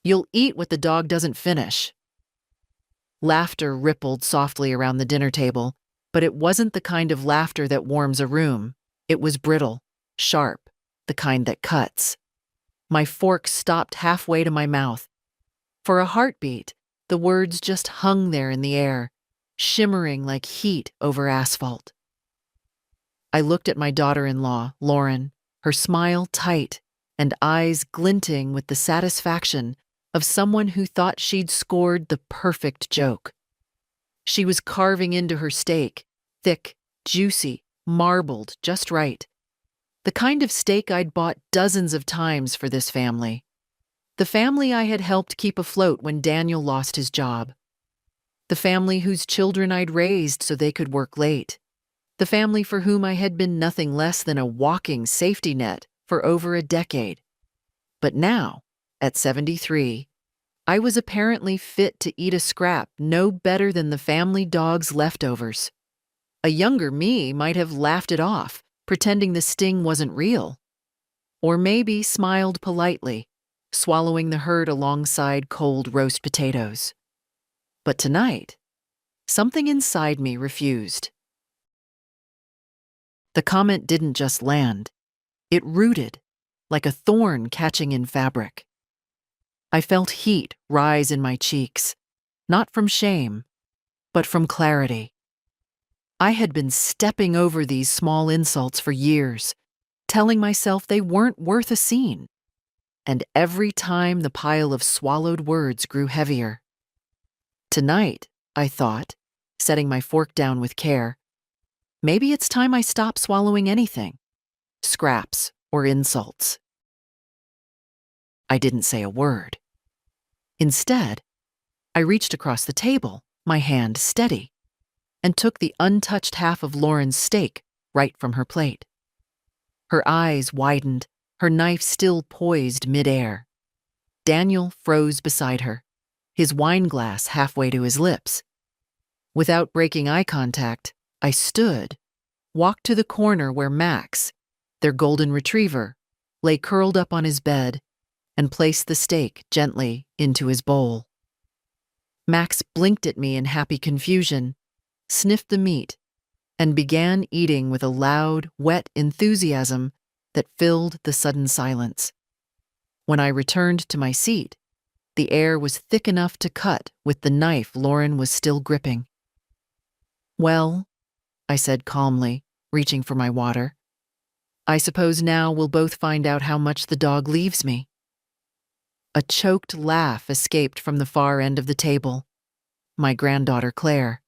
You'll eat what the dog doesn't finish. Laughter rippled softly around the dinner table, but it wasn't the kind of laughter that warms a room. It was brittle, sharp, the kind that cuts. My fork stopped halfway to my mouth. For a heartbeat, the words just hung there in the air, shimmering like heat over asphalt. I looked at my daughter-in-law, Lauren, her smile tight and eyes glinting with the satisfaction of someone who thought she'd scored the perfect joke. She was carving into her steak, thick, juicy, marbled, just right. The kind of steak I'd bought dozens of times for this family. The family I had helped keep afloat when Daniel lost his job. The family whose children I'd raised so they could work late. The family for whom I had been nothing less than a walking safety net for over a decade. But now, at 73, I was apparently fit to eat a scrap no better than the family dog's leftovers. A younger me might have laughed it off, pretending the sting wasn't real. Or maybe smiled politely, swallowing the hurt alongside cold roast potatoes. But tonight, something inside me refused. The comment didn't just land. It rooted, like a thorn catching in fabric. I felt heat rise in my cheeks, not from shame, but from clarity. I had been stepping over these small insults for years, telling myself they weren't worth a scene. And every time the pile of swallowed words grew heavier. Tonight, I thought, setting my fork down with care, maybe it's time I stop swallowing anything, scraps or insults. I didn't say a word. Instead, I reached across the table, my hand steady, and took the untouched half of Lauren's steak right from her plate. Her eyes widened, her knife still poised midair. Daniel froze beside her, his wine glass halfway to his lips. Without breaking eye contact, I stood, walked to the corner where Max, their golden retriever, lay curled up on his bed, and placed the steak gently into his bowl. Max blinked at me in happy confusion, sniffed the meat, and began eating with a loud, wet enthusiasm that filled the sudden silence. When I returned to my seat, the air was thick enough to cut with the knife Lauren was still gripping. "Well," I said calmly, reaching for my water, "I suppose now we'll both find out how much the dog leaves me." A choked laugh escaped from the far end of the table. My granddaughter Claire.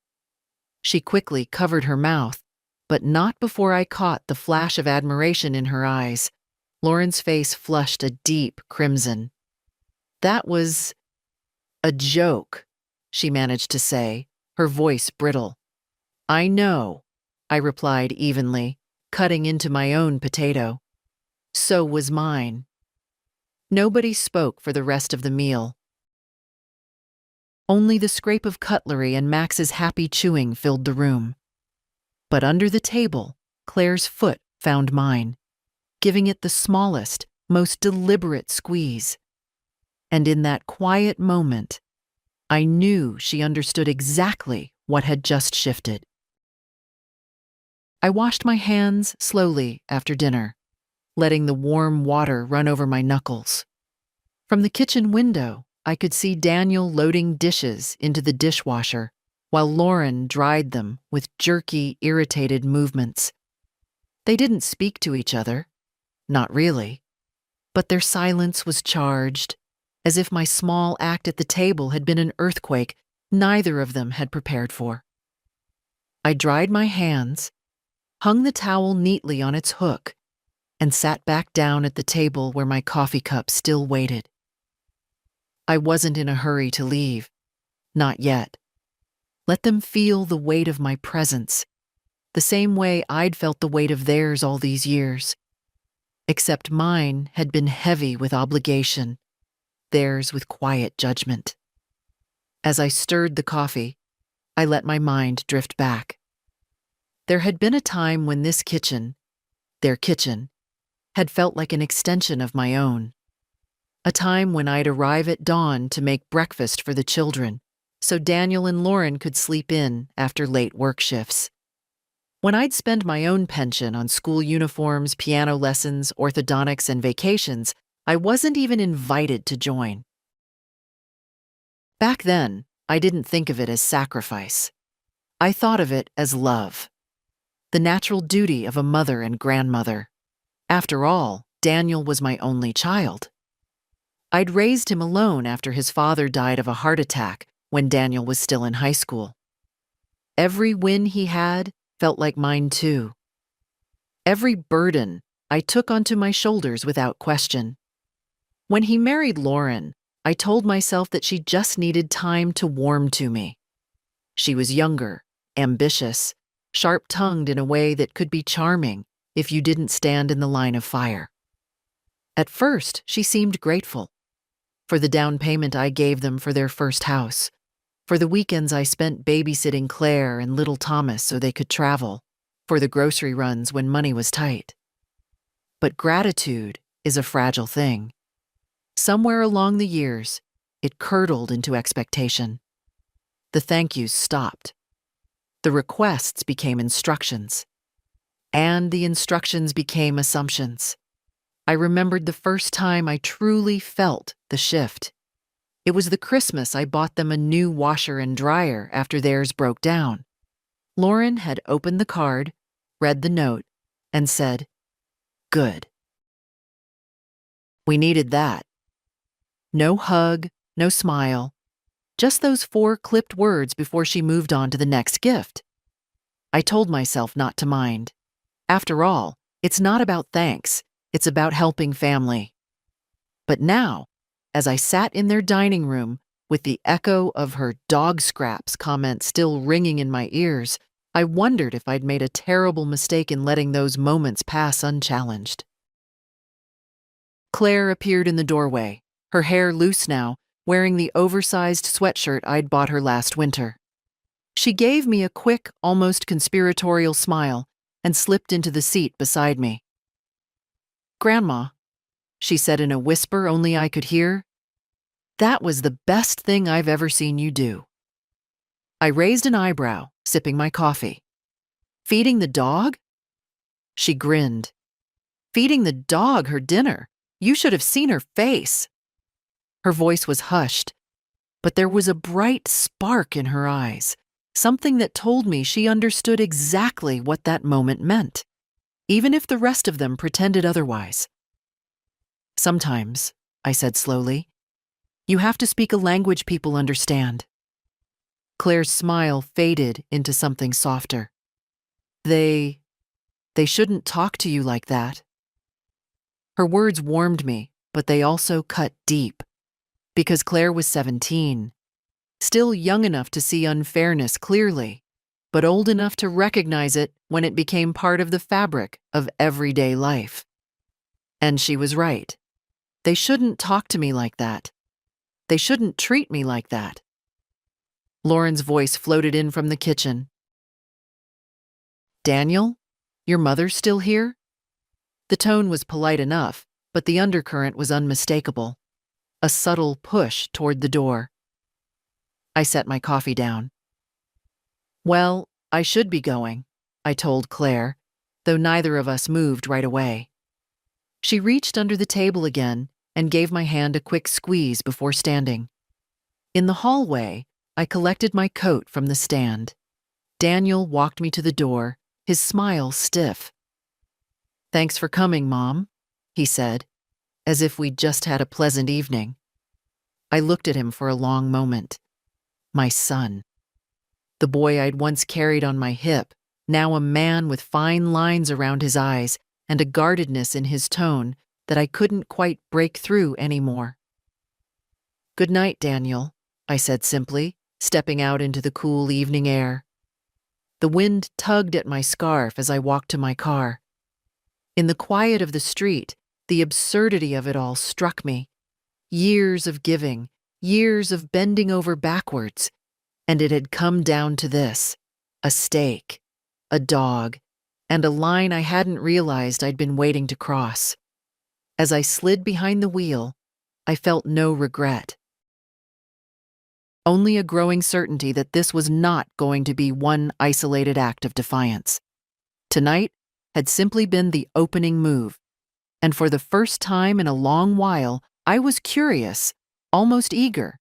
She quickly covered her mouth, but not before I caught the flash of admiration in her eyes. Lauren's face flushed a deep crimson. "That was a joke," she managed to say, her voice brittle. "I know," I replied evenly, cutting into my own potato. "So was mine." Nobody spoke for the rest of the meal. Only the scrape of cutlery and Max's happy chewing filled the room. But under the table, Claire's foot found mine, giving it the smallest, most deliberate squeeze. And in that quiet moment, I knew she understood exactly what had just shifted. I washed my hands slowly after dinner, letting the warm water run over my knuckles. From the kitchen window, I could see Daniel loading dishes into the dishwasher, while Lauren dried them with jerky, irritated movements. They didn't speak to each other, not really, but their silence was charged, as if my small act at the table had been an earthquake neither of them had prepared for. I dried my hands, hung the towel neatly on its hook, and sat back down at the table where my coffee cup still waited. I wasn't in a hurry to leave, not yet. Let them feel the weight of my presence, the same way I'd felt the weight of theirs all these years. Except mine had been heavy with obligation, theirs with quiet judgment. As I stirred the coffee, I let my mind drift back. There had been a time when this kitchen, their kitchen, had felt like an extension of my own. A time when I'd arrive at dawn to make breakfast for the children, so Daniel and Lauren could sleep in after late work shifts. When I'd spend my own pension on school uniforms, piano lessons, orthodontics, and vacations, I wasn't even invited to join. Back then, I didn't think of it as sacrifice. I thought of it as love, the natural duty of a mother and grandmother. After all, Daniel was my only child. I'd raised him alone after his father died of a heart attack when Daniel was still in high school. Every win he had felt like mine too. Every burden I took onto my shoulders without question. When he married Lauren, I told myself that she just needed time to warm to me. She was younger, ambitious, sharp-tongued in a way that could be charming if you didn't stand in the line of fire. At first, she seemed grateful for the down payment I gave them for their first house, for the weekends I spent babysitting Claire and little Thomas so they could travel, for the grocery runs when money was tight. But gratitude is a fragile thing. Somewhere along the years, it curdled into expectation. The thank yous stopped. The requests became instructions. And the instructions became assumptions. I remembered the first time I truly felt the shift. It was the Christmas I bought them a new washer and dryer after theirs broke down. Lauren had opened the card, read the note, and said, "Good." We needed that. No hug, no smile, just those 4 clipped words before she moved on to the next gift. I told myself not to mind. After all, it's not about thanks, it's about helping family. But now, as I sat in their dining room with the echo of her dog scraps comment still ringing in my ears, I wondered if I'd made a terrible mistake in letting those moments pass unchallenged. Claire appeared in the doorway, her hair loose now, wearing the oversized sweatshirt I'd bought her last winter. She gave me a quick, almost conspiratorial smile and slipped into the seat beside me. "Grandma," she said in a whisper only I could hear, "that was the best thing I've ever seen you do." I raised an eyebrow, sipping my coffee. "Feeding the dog?" She grinned. "Feeding the dog her dinner? You should have seen her face." Her voice was hushed, but there was a bright spark in her eyes, something that told me she understood exactly what that moment meant, even if the rest of them pretended otherwise. "Sometimes," I said slowly, "you have to speak a language people understand." Claire's smile faded into something softer. They shouldn't talk to you like that." Her words warmed me, but they also cut deep. Because Claire was 17, still young enough to see unfairness clearly, but old enough to recognize it when it became part of the fabric of everyday life. And she was right. They shouldn't talk to me like that. They shouldn't treat me like that. Lauren's voice floated in from the kitchen. "Daniel, your mother's still here?" The tone was polite enough, but the undercurrent was unmistakable. A subtle push toward the door. I set my coffee down. "Well, I should be going," I told Claire, though neither of us moved right away. She reached under the table again and gave my hand a quick squeeze before standing. In the hallway, I collected my coat from the stand. Daniel walked me to the door, his smile stiff. "Thanks for coming, Mom," he said, as if we'd just had a pleasant evening. I looked at him for a long moment. My son. The boy I'd once carried on my hip, now a man with fine lines around his eyes and a guardedness in his tone that I couldn't quite break through anymore. "Good night, Daniel," I said simply, stepping out into the cool evening air. The wind tugged at my scarf as I walked to my car. In the quiet of the street, the absurdity of it all struck me. Years of giving, years of bending over backwards, and it had come down to this: a steak, a dog, and a line I hadn't realized I'd been waiting to cross. As I slid behind the wheel, I felt no regret. Only a growing certainty that this was not going to be one isolated act of defiance. Tonight had simply been the opening move, and for the first time in a long while, I was curious, almost eager,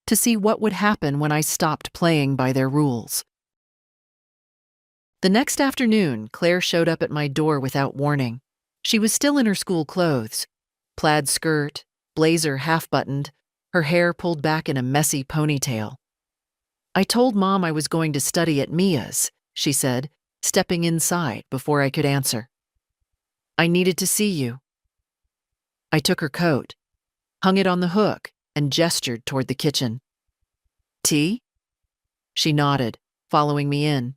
to see what would happen when I stopped playing by their rules. The next afternoon, Claire showed up at my door without warning. She was still in her school clothes, plaid skirt, blazer half-buttoned, her hair pulled back in a messy ponytail. "I told Mom I was going to study at Mia's," she said, stepping inside before I could answer. "I needed to see you." I took her coat, hung it on the hook, and gestured toward the kitchen. "Tea?" She nodded, following me in.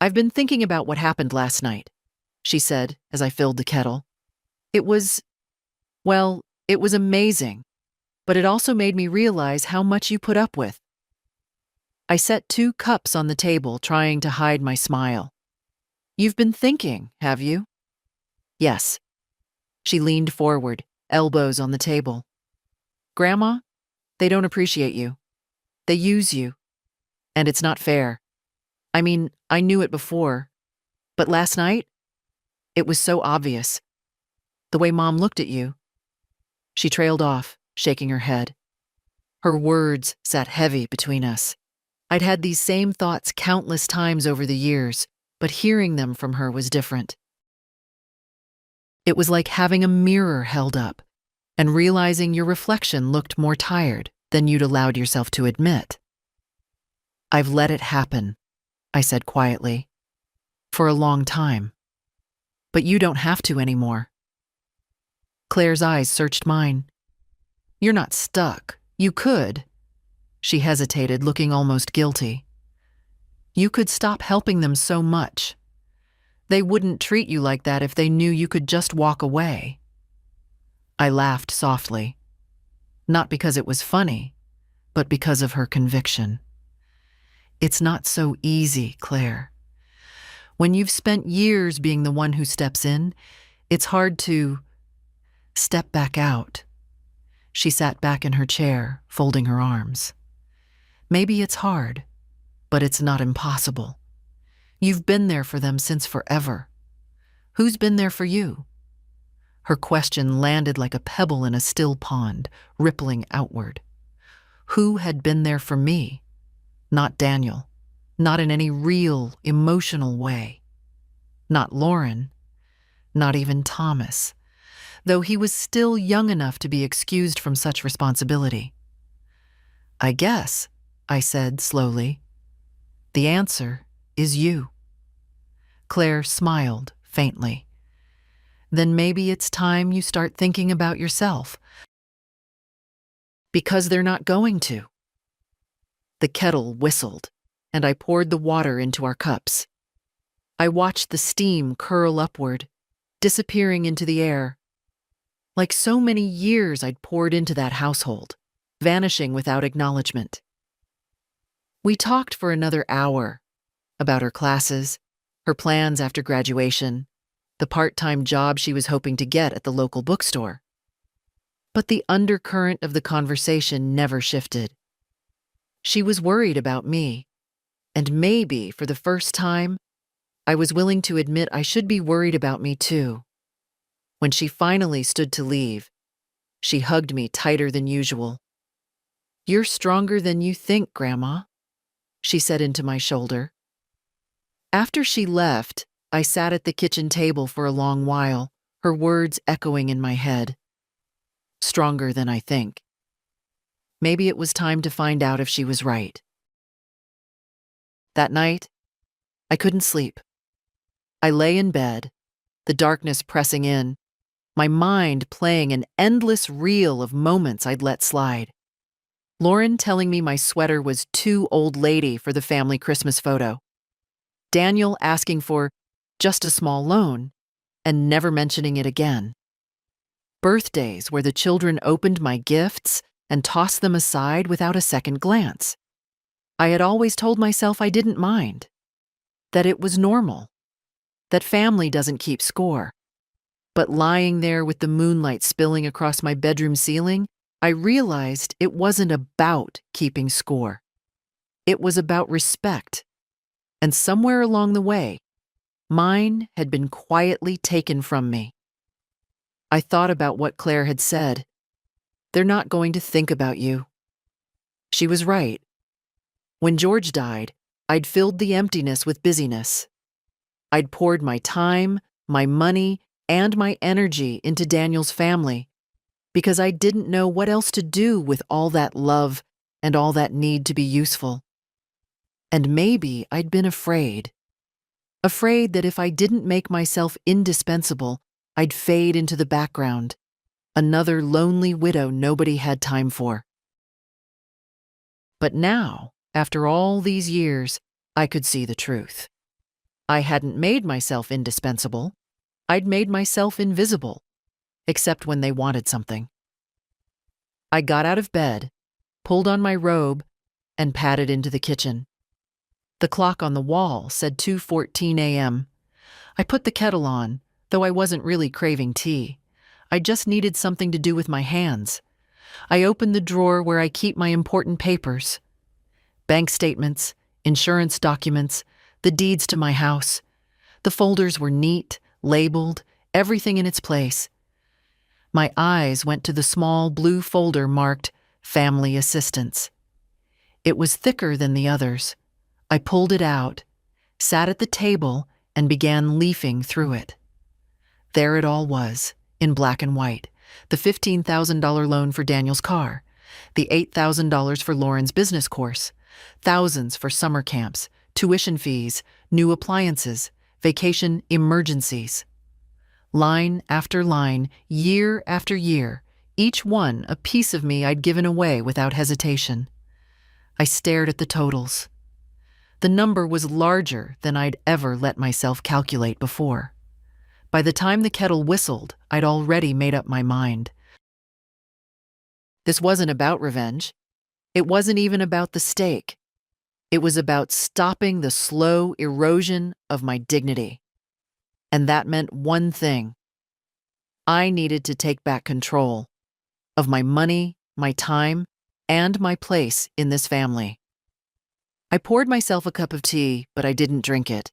"I've been thinking about what happened last night," she said as I filled the kettle. It was amazing, but it also made me realize how much you put up with." I set 2 cups on the table, trying to hide my smile. "You've been thinking, have you?" "Yes." She leaned forward, elbows on the table. "Grandma, they don't appreciate you. They use you. And it's not fair. I mean, I knew it before. But last night, it was so obvious. The way Mom looked at you." She trailed off, shaking her head. Her words sat heavy between us. I'd had these same thoughts countless times over the years, but hearing them from her was different. It was like having a mirror held up and realizing your reflection looked more tired than you'd allowed yourself to admit. "I've let it happen," I said quietly, "for a long time. But you don't have to anymore." Claire's eyes searched mine. "You're not stuck. You could." She hesitated, looking almost guilty. "You could stop helping them so much. They wouldn't treat you like that if they knew you could just walk away." I laughed softly, not because it was funny, but because of her conviction. "It's not so easy, Claire. When you've spent years being the one who steps in, it's hard to step back out." She sat back in her chair, folding her arms. "Maybe it's hard, but it's not impossible. You've been there for them since forever. Who's been there for you?" Her question landed like a pebble in a still pond, rippling outward. Who had been there for me? Not Daniel. Not in any real, emotional way. Not Lauren. Not even Thomas, though he was still young enough to be excused from such responsibility. "I guess," I said slowly, "the answer is you." Claire smiled faintly. "Then maybe it's time you start thinking about yourself." "Because they're not going to." The kettle whistled, and I poured the water into our cups. I watched the steam curl upward, disappearing into the air. Like so many years I'd poured into that household, vanishing without acknowledgement. We talked for another hour about her classes, her plans after graduation, the part-time job she was hoping to get at the local bookstore. But the undercurrent of the conversation never shifted. She was worried about me, and maybe, for the first time, I was willing to admit I should be worried about me too. When she finally stood to leave, she hugged me tighter than usual. "You're stronger than you think, Grandma," she said into my shoulder. After she left, I sat at the kitchen table for a long while, her words echoing in my head. Stronger than I think. Maybe it was time to find out if she was right. That night, I couldn't sleep. I lay in bed, the darkness pressing in, my mind playing an endless reel of moments I'd let slide. Lauren telling me my sweater was too old lady for the family Christmas photo. Daniel asking for just a small loan and never mentioning it again. Birthdays where the children opened my gifts and tossed them aside without a second glance. I had always told myself I didn't mind, that it was normal, that family doesn't keep score. But lying there with the moonlight spilling across my bedroom ceiling, I realized it wasn't about keeping score. It was about respect. And somewhere along the way, mine had been quietly taken from me. I thought about what Claire had said. They're not going to think about you. She was right. When George died, I'd filled the emptiness with busyness. I'd poured my time, my money, and my energy into Daniel's family because I didn't know what else to do with all that love and all that need to be useful. And maybe I'd been afraid that if I didn't make myself indispensable, I'd fade into the background, another lonely widow nobody had time for. But now, after all these years, I could see the truth. I hadn't made myself indispensable. I'd made myself invisible, except when they wanted something. I got out of bed, pulled on my robe, and padded into the kitchen. The clock on the wall said 2:14 a.m. I put the kettle on, though I wasn't really craving tea. I just needed something to do with my hands. I opened the drawer where I keep my important papers. Bank statements, insurance documents, the deeds to my house. The folders were neat, labeled, everything in its place. My eyes went to the small blue folder marked Family Assistance. It was thicker than the others. I pulled it out, sat at the table, and began leafing through it. There it all was, in black and white. The $15,000 loan for Daniel's car, the $8,000 for Lauren's business course, thousands for summer camps, tuition fees, new appliances, vacation emergencies. Line after line, year after year, each one a piece of me I'd given away without hesitation. I stared at the totals. The number was larger than I'd ever let myself calculate before. By the time the kettle whistled, I'd already made up my mind. This wasn't about revenge. It wasn't even about the stake. It was about stopping the slow erosion of my dignity. And that meant one thing. I needed to take back control of my money, my time, and my place in this family. I poured myself a cup of tea, but I didn't drink it.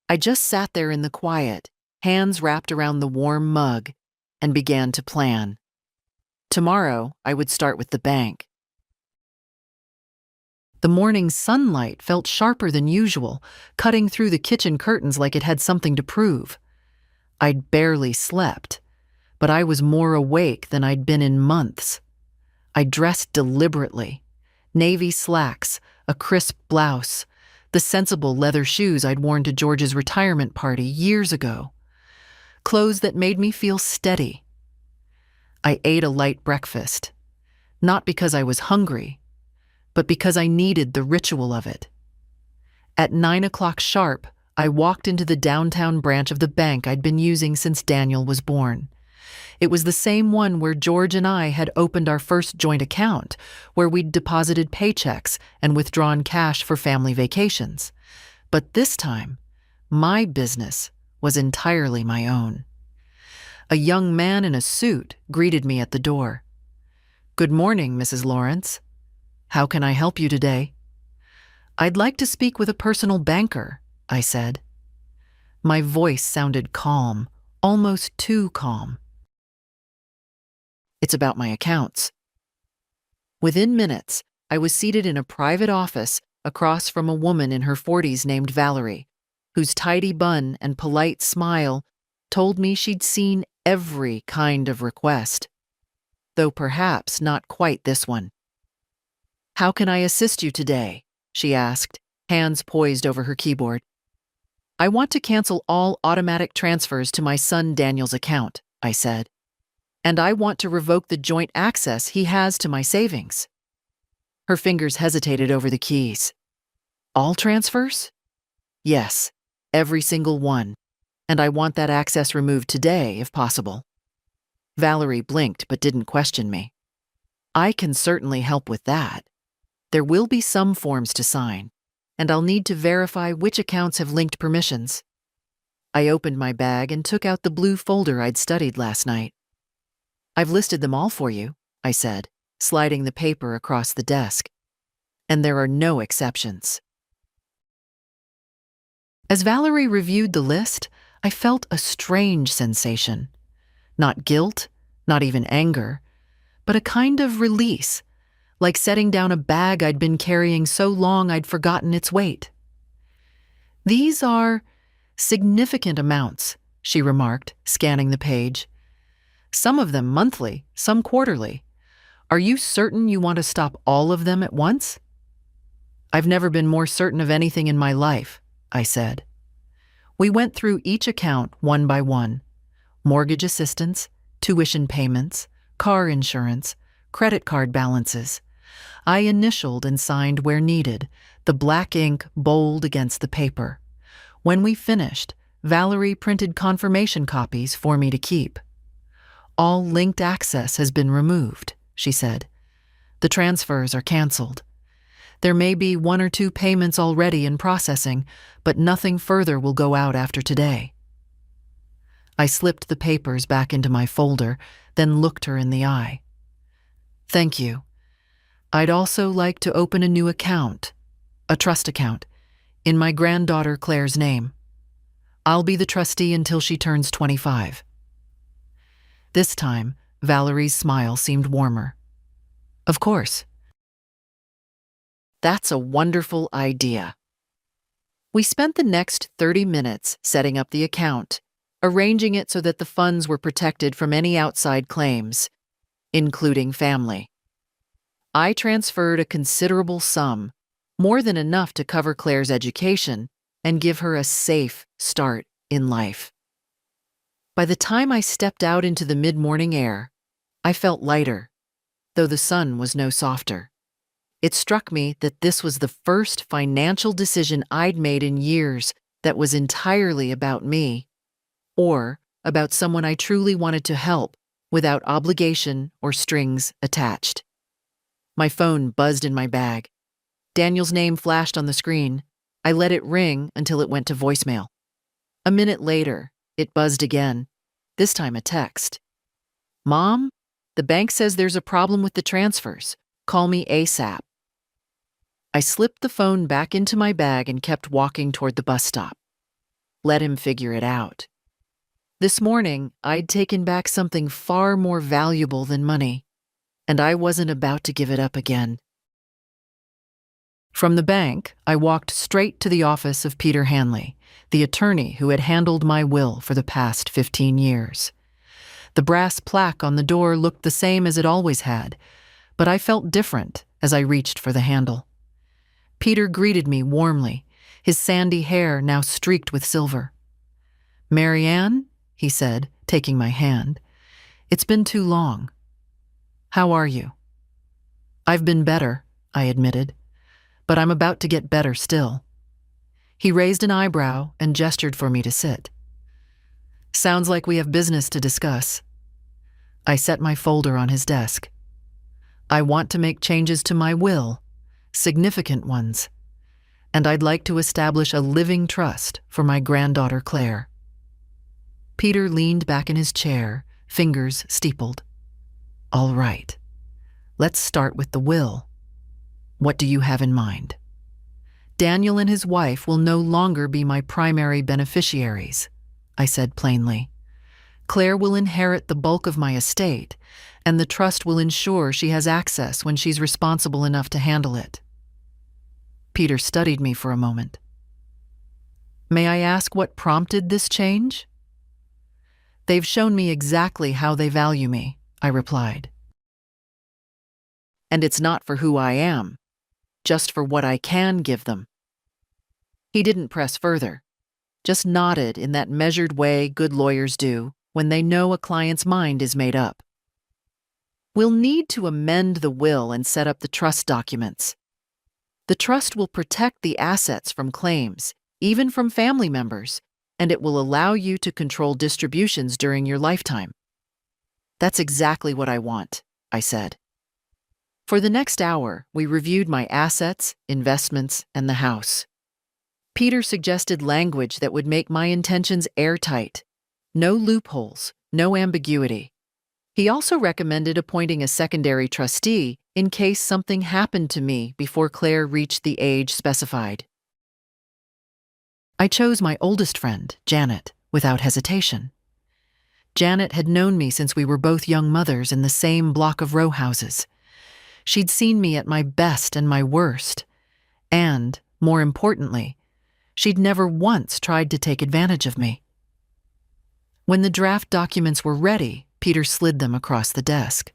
I just sat there in the quiet, hands wrapped around the warm mug, and began to plan. Tomorrow, I would start with the bank. The morning sunlight felt sharper than usual, cutting through the kitchen curtains like it had something to prove. I'd barely slept, but I was more awake than I'd been in months. I dressed deliberately. Navy slacks, a crisp blouse, the sensible leather shoes I'd worn to George's retirement party years ago. Clothes that made me feel steady. I ate a light breakfast, not because I was hungry, but because I needed the ritual of it. At 9 o'clock sharp, I walked into the downtown branch of the bank I'd been using since Daniel was born. It was the same one where George and I had opened our first joint account, where we'd deposited paychecks and withdrawn cash for family vacations. But this time, my business was entirely my own. A young man in a suit greeted me at the door. "Good morning, Mrs. Lawrence. How can I help you today?" "I'd like to speak with a personal banker," I said. My voice sounded calm, almost too calm. "It's about my accounts." Within minutes, I was seated in a private office across from a woman in her 40s named Valerie, whose tidy bun and polite smile told me she'd seen every kind of request, though perhaps not quite this one. "How can I assist you today?" she asked, hands poised over her keyboard. "I want to cancel all automatic transfers to my son Daniel's account," I said. "And I want to revoke the joint access he has to my savings." Her fingers hesitated over the keys. "All transfers?" "Yes, every single one. And I want that access removed today, if possible." Valerie blinked but didn't question me. "I can certainly help with that. There will be some forms to sign, and I'll need to verify which accounts have linked permissions." I opened my bag and took out the blue folder I'd studied last night. "I've listed them all for you," I said, sliding the paper across the desk. "And there are no exceptions." As Valerie reviewed the list, I felt a strange sensation. Not guilt, not even anger, but a kind of release, like setting down a bag I'd been carrying so long I'd forgotten its weight. "These are significant amounts," she remarked, scanning the page. "Some of them monthly, some quarterly. Are you certain you want to stop all of them at once?" "I've never been more certain of anything in my life," I said. We went through each account one by one: mortgage assistance, tuition payments, car insurance, credit card balances. I initialed and signed where needed, the black ink bold against the paper. When we finished, Valerie printed confirmation copies for me to keep. "All linked access has been removed," she said. "The transfers are canceled. There may be 1 or 2 payments already in processing, but nothing further will go out after today." I slipped the papers back into my folder, then looked her in the eye. "Thank you. I'd also like to open a new account, a trust account, in my granddaughter Claire's name. I'll be the trustee until she turns 25. This time, Valerie's smile seemed warmer. "Of course." "That's a wonderful idea." We spent the next 30 minutes setting up the account, arranging it so that the funds were protected from any outside claims, including family. I transferred a considerable sum, more than enough to cover Claire's education and give her a safe start in life. By the time I stepped out into the mid-morning air, I felt lighter, though the sun was no softer. It struck me that this was the first financial decision I'd made in years that was entirely about me, or about someone I truly wanted to help without obligation or strings attached. My phone buzzed in my bag. Daniel's name flashed on the screen. I let it ring until it went to voicemail. A minute later, it buzzed again, this time a text. "Mom, the bank says there's a problem with the transfers. Call me ASAP." I slipped the phone back into my bag and kept walking toward the bus stop. Let him figure it out. This morning, I'd taken back something far more valuable than money, and I wasn't about to give it up again. From the bank, I walked straight to the office of Peter Hanley, the attorney who had handled my will for the past 15 years. The brass plaque on the door looked the same as it always had, but I felt different as I reached for the handle. Peter greeted me warmly, his sandy hair now streaked with silver. "Marianne," he said, taking my hand, "it's been too long. How are you?" "I've been better," I admitted, "but I'm about to get better still." He raised an eyebrow and gestured for me to sit. "Sounds like we have business to discuss." I set my folder on his desk. "I want to make changes to my will, significant ones, and I'd like to establish a living trust for my granddaughter Claire." Peter leaned back in his chair, fingers steepled. "All right. Let's start with the will. What do you have in mind?" "Daniel and his wife will no longer be my primary beneficiaries," I said plainly. "Claire will inherit the bulk of my estate, and the trust will ensure she has access when she's responsible enough to handle it." Peter studied me for a moment. "May I ask what prompted this change?" "They've shown me exactly how they value me," I replied. "And it's not for who I am, just for what I can give them." He didn't press further, just nodded in that measured way good lawyers do when they know a client's mind is made up. "We'll need to amend the will and set up the trust documents. The trust will protect the assets from claims, even from family members, and it will allow you to control distributions during your lifetime." "That's exactly what I want," I said. For the next hour, we reviewed my assets, investments, and the house. Peter suggested language that would make my intentions airtight. No loopholes, no ambiguity. He also recommended appointing a secondary trustee in case something happened to me before Claire reached the age specified. I chose my oldest friend, Janet, without hesitation. Janet had known me since we were both young mothers in the same block of row houses. She'd seen me at my best and my worst, and, more importantly, she'd never once tried to take advantage of me. When the draft documents were ready, Peter slid them across the desk.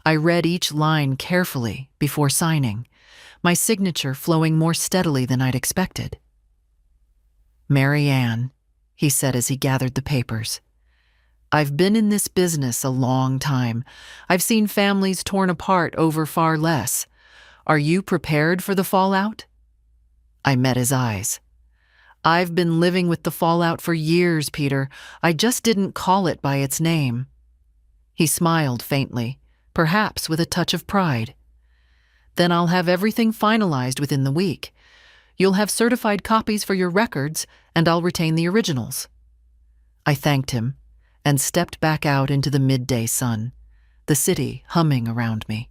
I read each line carefully before signing, my signature flowing more steadily than I'd expected. "Mary Ann," he said as he gathered the papers. "I've been in this business a long time. I've seen families torn apart over far less. Are you prepared for the fallout?" I met his eyes. "I've been living with the fallout for years, Peter. I just didn't call it by its name." He smiled faintly, perhaps with a touch of pride. "Then I'll have everything finalized within the week. You'll have certified copies for your records, and I'll retain the originals." I thanked him and stepped back out into the midday sun, the city humming around me.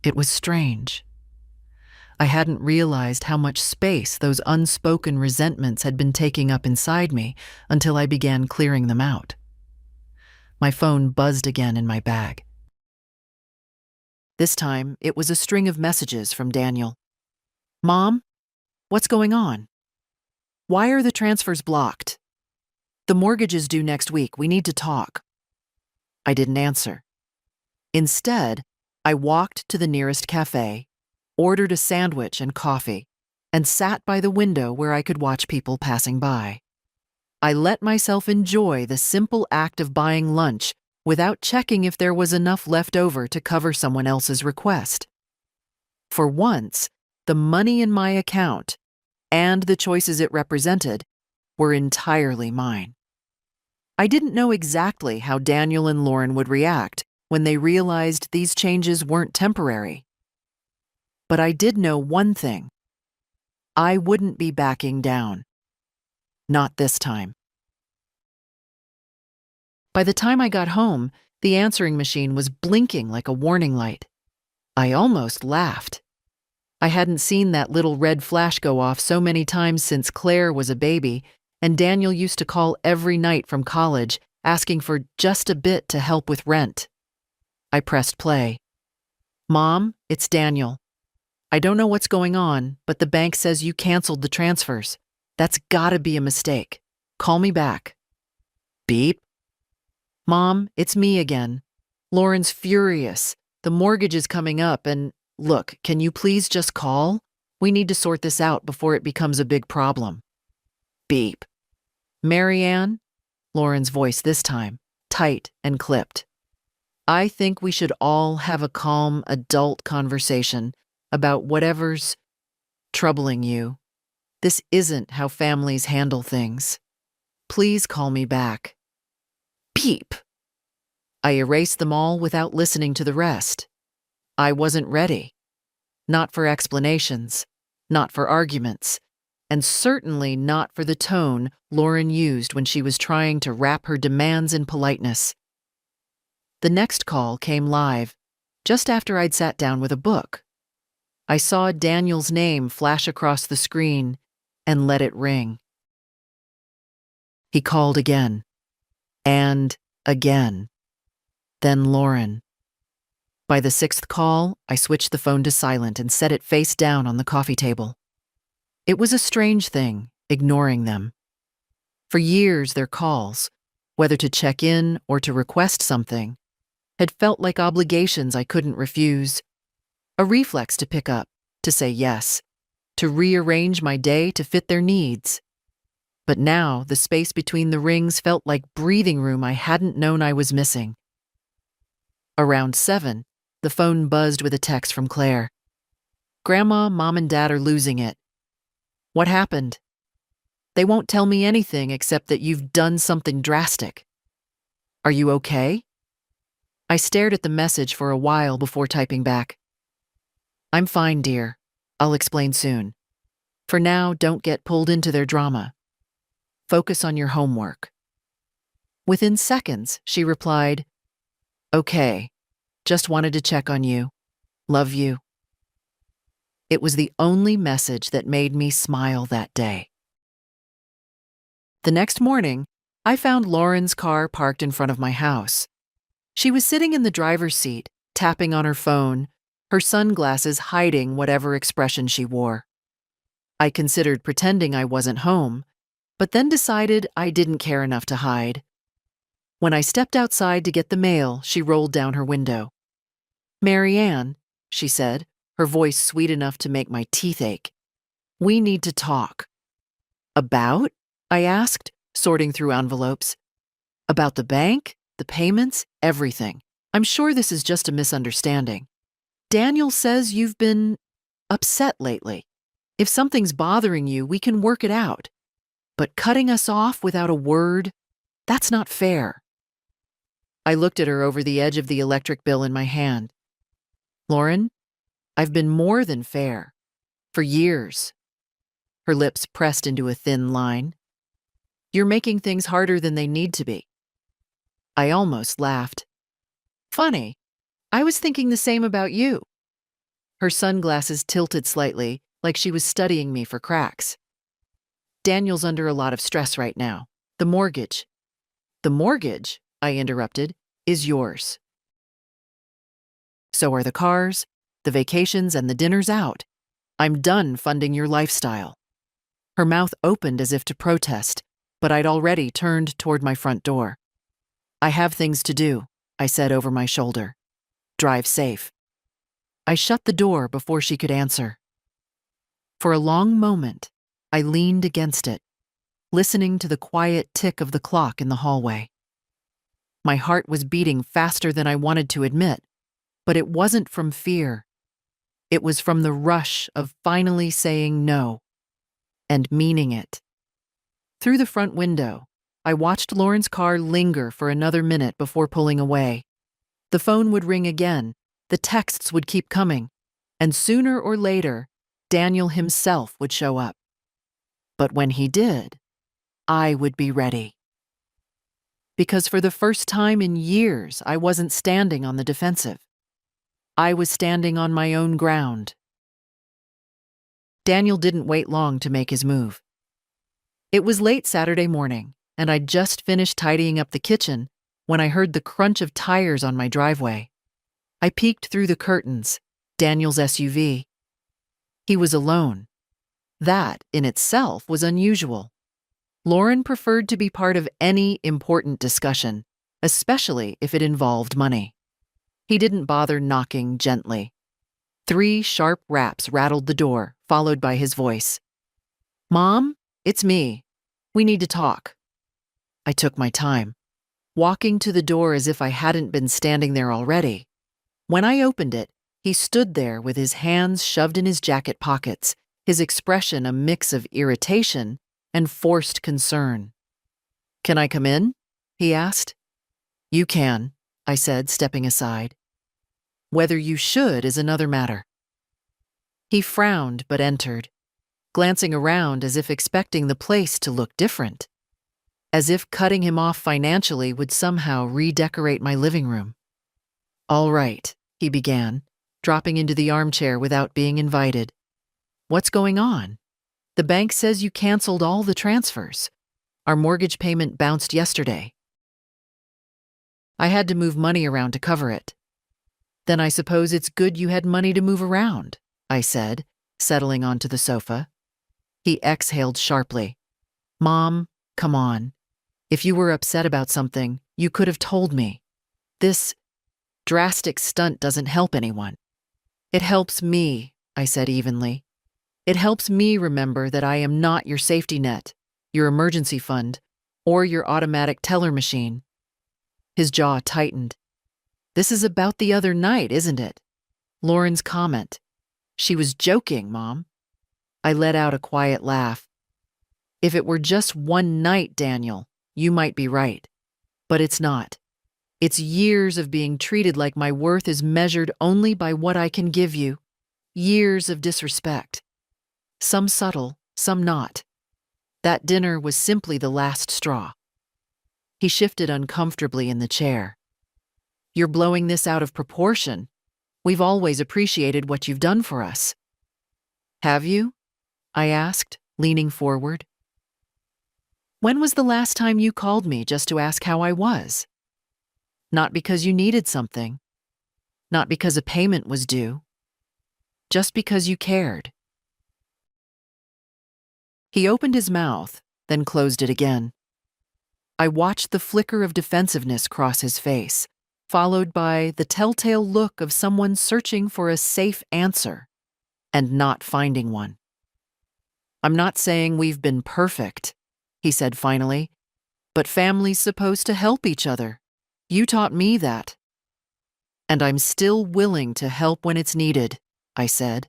It was strange. I hadn't realized how much space those unspoken resentments had been taking up inside me until I began clearing them out. My phone buzzed again in my bag. This time, it was a string of messages from Daniel. "Mom, what's going on? Why are the transfers blocked? The mortgage is due next week. We need to talk." I didn't answer. Instead, I walked to the nearest cafe, ordered a sandwich and coffee, and sat by the window where I could watch people passing by. I let myself enjoy the simple act of buying lunch without checking if there was enough left over to cover someone else's request. For once, the money in my account and the choices it represented were entirely mine. I didn't know exactly how Daniel and Lauren would react when they realized these changes weren't temporary. But I did know one thing. I wouldn't be backing down. Not this time. By the time I got home, the answering machine was blinking like a warning light. I almost laughed. I hadn't seen that little red flash go off so many times since Claire was a baby, and Daniel used to call every night from college, asking for just a bit to help with rent. I pressed play. "Mom, it's Daniel. I don't know what's going on, but the bank says you canceled the transfers. That's gotta be a mistake. Call me back." Beep. "Mom, it's me again. Lauren's furious. The mortgage is coming up and, look, can you please just call? We need to sort this out before it becomes a big problem." Beep. "Mary Ann?" Lauren's voice this time, tight and clipped. "I think we should all have a calm, adult conversation about whatever's troubling you. This isn't how families handle things. Please call me back." Beep. I erased them all without listening to the rest. I wasn't ready. Not for explanations, not for arguments, and certainly not for the tone Lauren used when she was trying to wrap her demands in politeness. The next call came live, just after I'd sat down with a book. I saw Daniel's name flash across the screen and let it ring. He called again, and again. Then Lauren. By the sixth call, I switched the phone to silent and set it face down on the coffee table. It was a strange thing, ignoring them. For years, their calls, whether to check in or to request something, had felt like obligations I couldn't refuse. A reflex to pick up, to say yes, to rearrange my day to fit their needs. But now, the space between the rings felt like breathing room I hadn't known I was missing. Around 7, the phone buzzed with a text from Claire. "Grandma, Mom, and Dad are losing it. What happened? They won't tell me anything except that you've done something drastic. Are you okay?" I stared at the message for a while before typing back. "I'm fine, dear. I'll explain soon." For now, don't get pulled into their drama. Focus on your homework. Within seconds, she replied, "Okay, just wanted to check on you. Love you." It was the only message that made me smile that day. The next morning, I found Lauren's car parked in front of my house. She was sitting in the driver's seat, tapping on her phone, her sunglasses hiding whatever expression she wore. I considered pretending I wasn't home, but then decided I didn't care enough to hide. When I stepped outside to get the mail, she rolled down her window. "Mary Ann," she said, her voice sweet enough to make my teeth ache. "We need to talk." "About?" I asked, sorting through envelopes. "About the bank, the payments, everything. I'm sure this is just a misunderstanding. Daniel says you've been upset lately. If something's bothering you, we can work it out. But cutting us off without a word, that's not fair." I looked at her over the edge of the electric bill in my hand. "Lauren, I've been more than fair. For years." Her lips pressed into a thin line. "You're making things harder than they need to be." I almost laughed. "Funny, I was thinking the same about you." Her sunglasses tilted slightly, like she was studying me for cracks. "Daniel's under a lot of stress right now. The mortgage." "The mortgage," I interrupted, "is yours. So are the cars, the vacations, and the dinners out. I'm done funding your lifestyle." Her mouth opened as if to protest, but I'd already turned toward my front door. "I have things to do," I said over my shoulder. "Drive safe." I shut the door before she could answer. For a long moment, I leaned against it, listening to the quiet tick of the clock in the hallway. My heart was beating faster than I wanted to admit, but it wasn't from fear. It was from the rush of finally saying no, and meaning it. Through the front window, I watched Lauren's car linger for another minute before pulling away. The phone would ring again, the texts would keep coming, and sooner or later, Daniel himself would show up. But when he did, I would be ready. Because for the first time in years, I wasn't standing on the defensive. I was standing on my own ground. Daniel didn't wait long to make his move. It was late Saturday morning, and I'd just finished tidying up the kitchen when I heard the crunch of tires on my driveway. I peeked through the curtains, Daniel's SUV. He was alone. That, in itself, was unusual. Lauren preferred to be part of any important discussion, especially if it involved money. He didn't bother knocking gently. 3 sharp raps rattled the door, followed by his voice. "Mom, it's me. We need to talk." I took my time, walking to the door as if I hadn't been standing there already. When I opened it, he stood there with his hands shoved in his jacket pockets, his expression a mix of irritation and forced concern. "Can I come in?" he asked. "You can," I said, stepping aside. "Whether you should is another matter." He frowned but entered, glancing around as if expecting the place to look different, as if cutting him off financially would somehow redecorate my living room. "All right," he began, dropping into the armchair without being invited. "What's going on? The bank says you canceled all the transfers. Our mortgage payment bounced yesterday." "I had to move money around to cover it." "Then I suppose it's good you had money to move around," I said, settling onto the sofa. He exhaled sharply. "Mom, come on. If you were upset about something, you could have told me. This drastic stunt doesn't help anyone." "It helps me," I said evenly. "It helps me remember that I am not your safety net, your emergency fund, or your automatic teller machine." His jaw tightened. "This is about the other night, isn't it?" Lauren's comment. "She was joking, Mom." I let out a quiet laugh. "If it were just one night, Daniel, you might be right. But it's not. It's years of being treated like my worth is measured only by what I can give you. Years of disrespect." some subtle, some not. That dinner was simply the last straw. He shifted uncomfortably in the chair. You're blowing this out of proportion. We've always appreciated what you've done for us. Have you? I asked, leaning forward. When was the last time you called me just to ask how I was? Not because you needed something. Not because a payment was due. Just because you cared. He opened his mouth, then closed it again. I watched the flicker of defensiveness cross his face, followed by the telltale look of someone searching for a safe answer and not finding one. I'm not saying we've been perfect, he said finally, but family's supposed to help each other. You taught me that. And I'm still willing to help when it's needed, I said.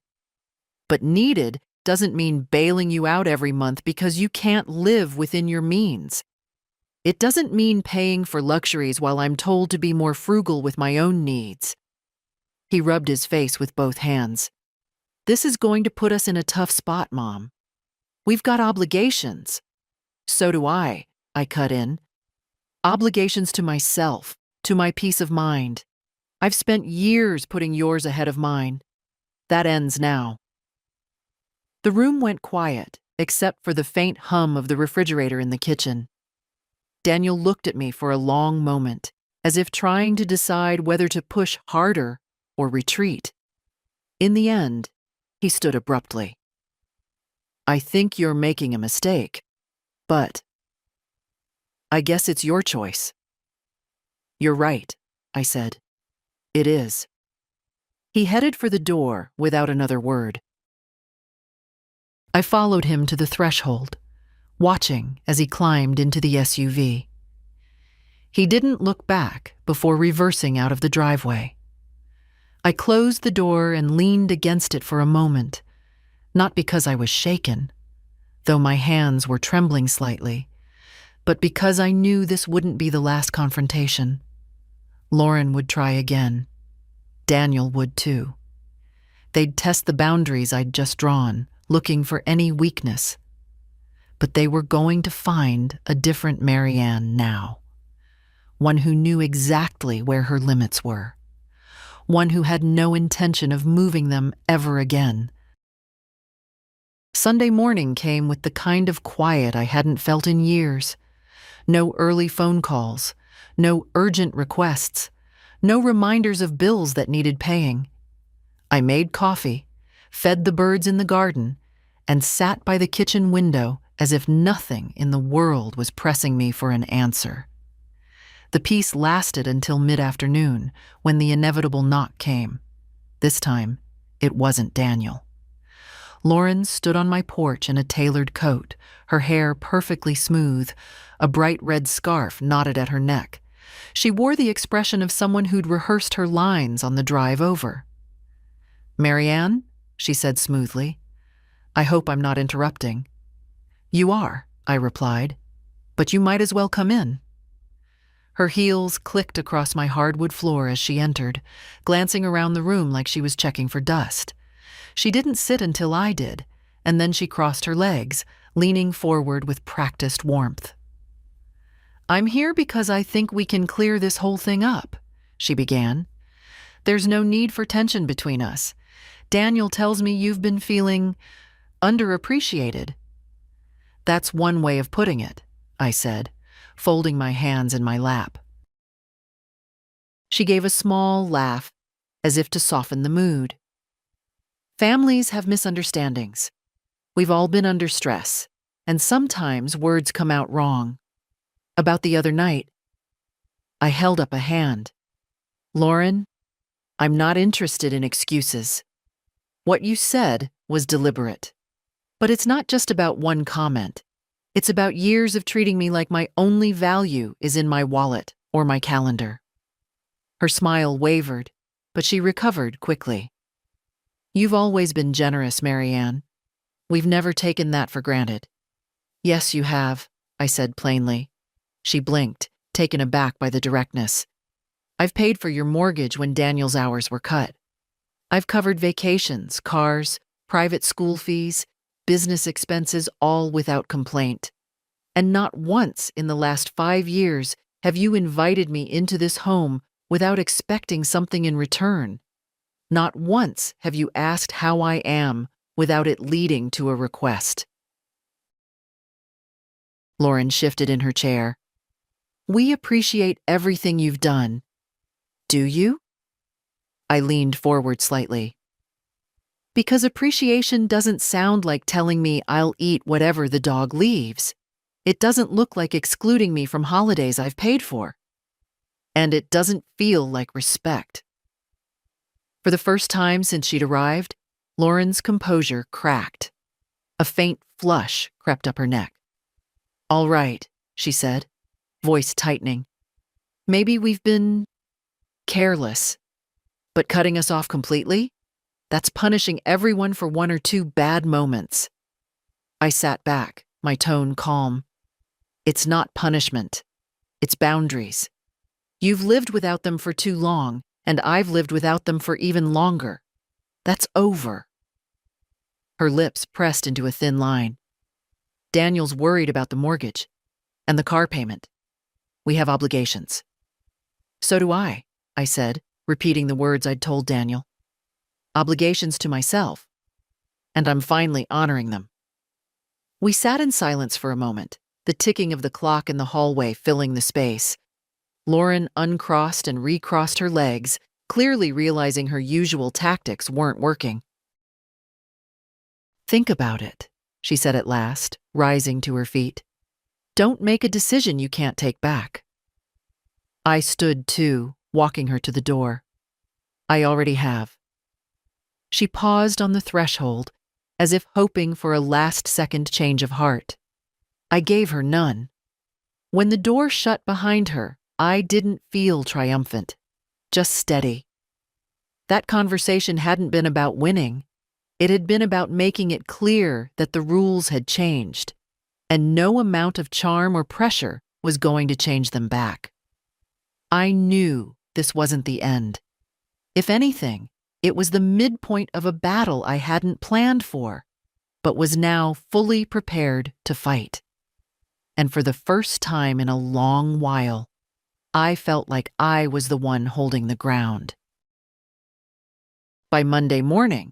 But needed doesn't mean bailing you out every month because you can't live within your means. It doesn't mean paying for luxuries while I'm told to be more frugal with my own needs. He rubbed his face with both hands. This is going to put us in a tough spot, Mom. We've got obligations. So do I cut in. Obligations to myself, to my peace of mind. I've spent years putting yours ahead of mine. That ends now. The room went quiet, except for the faint hum of the refrigerator in the kitchen. Daniel looked at me for a long moment, as if trying to decide whether to push harder or retreat. In the end, he stood abruptly. I think you're making a mistake, but I guess it's your choice. You're right, I said. It is. He headed for the door without another word. I followed him to the threshold, watching as he climbed into the SUV. He didn't look back before reversing out of the driveway. I closed the door and leaned against it for a moment, not because I was shaken, though my hands were trembling slightly, but because I knew this wouldn't be the last confrontation. Lauren would try again. Daniel would too. They'd test the boundaries I'd just drawn, looking for any weakness. But they were going to find a different Marianne now. One who knew exactly where her limits were. One who had no intention of moving them ever again. Sunday morning came with the kind of quiet I hadn't felt in years. No early phone calls, no urgent requests, no reminders of bills that needed paying. I made coffee, fed the birds in the garden, and sat by the kitchen window as if nothing in the world was pressing me for an answer. The peace lasted until mid-afternoon, when the inevitable knock came. This time, it wasn't Daniel. Lauren stood on my porch in a tailored coat, her hair perfectly smooth, a bright red scarf knotted at her neck. She wore the expression of someone who'd rehearsed her lines on the drive over. "Marianne," she said smoothly, "I hope I'm not interrupting." "You are," I replied, "but you might as well come in." Her heels clicked across my hardwood floor as she entered, glancing around the room like she was checking for dust. She didn't sit until I did, and then she crossed her legs, leaning forward with practiced warmth. "I'm here because I think we can clear this whole thing up," she began. "There's no need for tension between us. Daniel tells me you've been feeling underappreciated." "That's one way of putting it," I said, folding my hands in my lap. She gave a small laugh, as if to soften the mood. "Families have misunderstandings. We've all been under stress, and sometimes words come out wrong. About the other night." I held up a hand. "Lauren, I'm not interested in excuses. What you said was deliberate. But it's not just about one comment. It's about years of treating me like my only value is in my wallet or my calendar." Her smile wavered, but she recovered quickly. "You've always been generous, Marianne. We've never taken that for granted." "Yes, you have," I said plainly. She blinked, taken aback by the directness. "I've paid for your mortgage when Daniel's hours were cut. I've covered vacations, cars, private school fees, business expenses, all without complaint. And not once in the last 5 years have you invited me into this home without expecting something in return. Not once have you asked how I am without it leading to a request. Lauren shifted in her chair. We appreciate everything you've done. Do you? I leaned forward slightly. Because appreciation doesn't sound like telling me I'll eat whatever the dog leaves. It doesn't look like excluding me from holidays I've paid for. And it doesn't feel like respect. For the first time since she'd arrived, Lauren's composure cracked. A faint flush crept up her neck. All right, she said, voice tightening. Maybe we've been careless, but cutting us off completely? That's punishing everyone for 1 or 2 bad moments. I sat back, my tone calm. It's not punishment. It's boundaries. You've lived without them for too long, and I've lived without them for even longer. That's over. Her lips pressed into a thin line. Daniel's worried about the mortgage and the car payment. We have obligations. So do I said, repeating the words I'd told Daniel. Obligations to myself, and I'm finally honoring them. We sat in silence for a moment, the ticking of the clock in the hallway filling the space. Lauren uncrossed and recrossed her legs, clearly realizing her usual tactics weren't working. Think about it, she said at last, rising to her feet. Don't make a decision you can't take back. I stood too, walking her to the door. I already have. She paused on the threshold, as if hoping for a last-second change of heart. I gave her none. When the door shut behind her, I didn't feel triumphant, just steady. That conversation hadn't been about winning. It had been about making it clear that the rules had changed, and no amount of charm or pressure was going to change them back. I knew this wasn't the end. If anything, it was the midpoint of a battle I hadn't planned for, but was now fully prepared to fight. And for the first time in a long while, I felt like I was the one holding the ground. By Monday morning,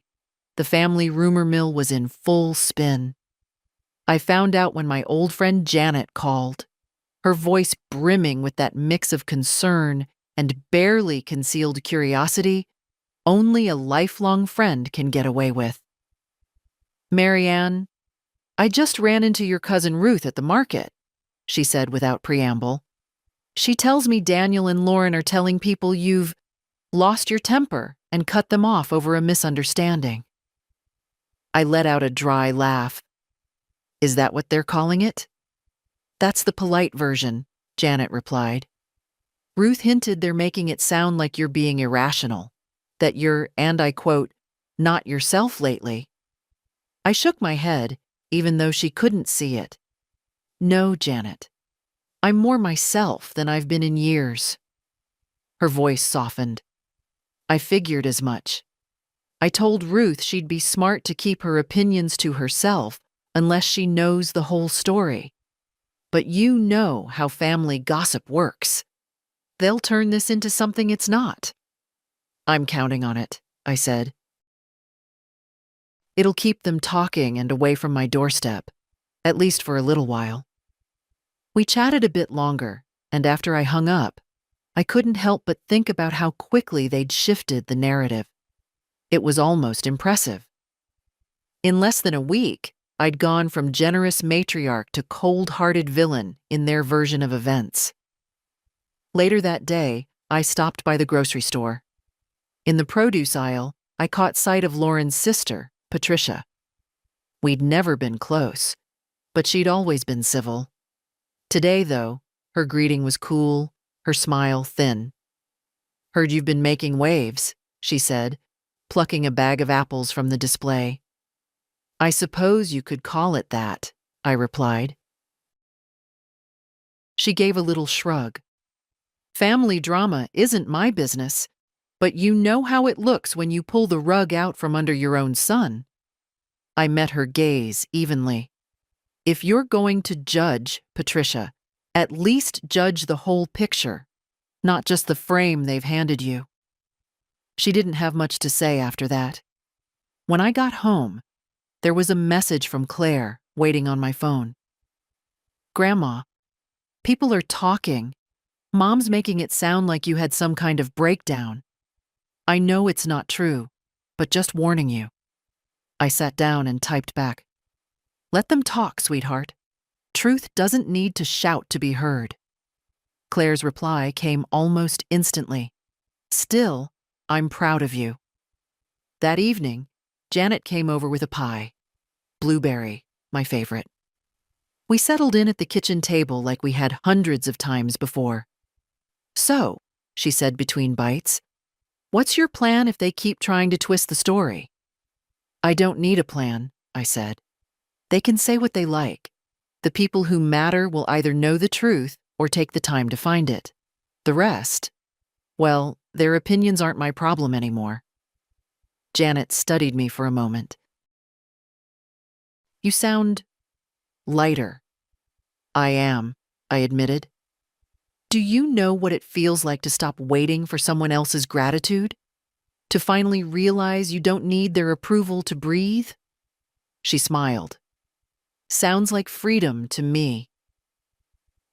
the family rumor mill was in full spin. I found out when my old friend Janet called, her voice brimming with that mix of concern and barely concealed curiosity only a lifelong friend can get away with. Marianne, I just ran into your cousin Ruth at the market, she said without preamble. She tells me Daniel and Lauren are telling people you've lost your temper and cut them off over a misunderstanding. I let out a dry laugh. Is that what they're calling it? That's the polite version, Janet replied. Ruth hinted they're making it sound like you're being irrational, that you're, and I quote, not yourself lately. I shook my head, even though she couldn't see it. No, Janet. I'm more myself than I've been in years. Her voice softened. I figured as much. I told Ruth she'd be smart to keep her opinions to herself unless she knows the whole story. But you know how family gossip works. They'll turn this into something it's not. I'm counting on it, I said. It'll keep them talking and away from my doorstep, at least for a little while. We chatted a bit longer, and after I hung up, I couldn't help but think about how quickly they'd shifted the narrative. It was almost impressive. In less than a week, I'd gone from generous matriarch to cold-hearted villain in their version of events. Later that day, I stopped by the grocery store. In the produce aisle, I caught sight of Lauren's sister, Patricia. We'd never been close, but she'd always been civil. Today, though, her greeting was cool, her smile thin. Heard you've been making waves, she said, plucking a bag of apples from the display. I suppose you could call it that, I replied. She gave a little shrug. Family drama isn't my business, but you know how it looks when you pull the rug out from under your own son. I met her gaze evenly. If you're going to judge, Patricia, at least judge the whole picture, not just the frame they've handed you. She didn't have much to say after that. When I got home, there was a message from Claire waiting on my phone. Grandma, people are talking. Mom's making it sound like you had some kind of breakdown. I know it's not true, but just warning you. I sat down and typed back. Let them talk, sweetheart. Truth doesn't need to shout to be heard. Claire's reply came almost instantly. Still, I'm proud of you. That evening, Janet came over with a pie. Blueberry, my favorite. We settled in at the kitchen table like we had hundreds of times before. So, she said between bites, what's your plan if they keep trying to twist the story? I don't need a plan, I said. They can say what they like. The people who matter will either know the truth or take the time to find it. The rest, well, their opinions aren't my problem anymore. Janet studied me for a moment. You sound lighter. I am, I admitted. Do you know what it feels like to stop waiting for someone else's gratitude? To finally realize you don't need their approval to breathe? She smiled. Sounds like freedom to me.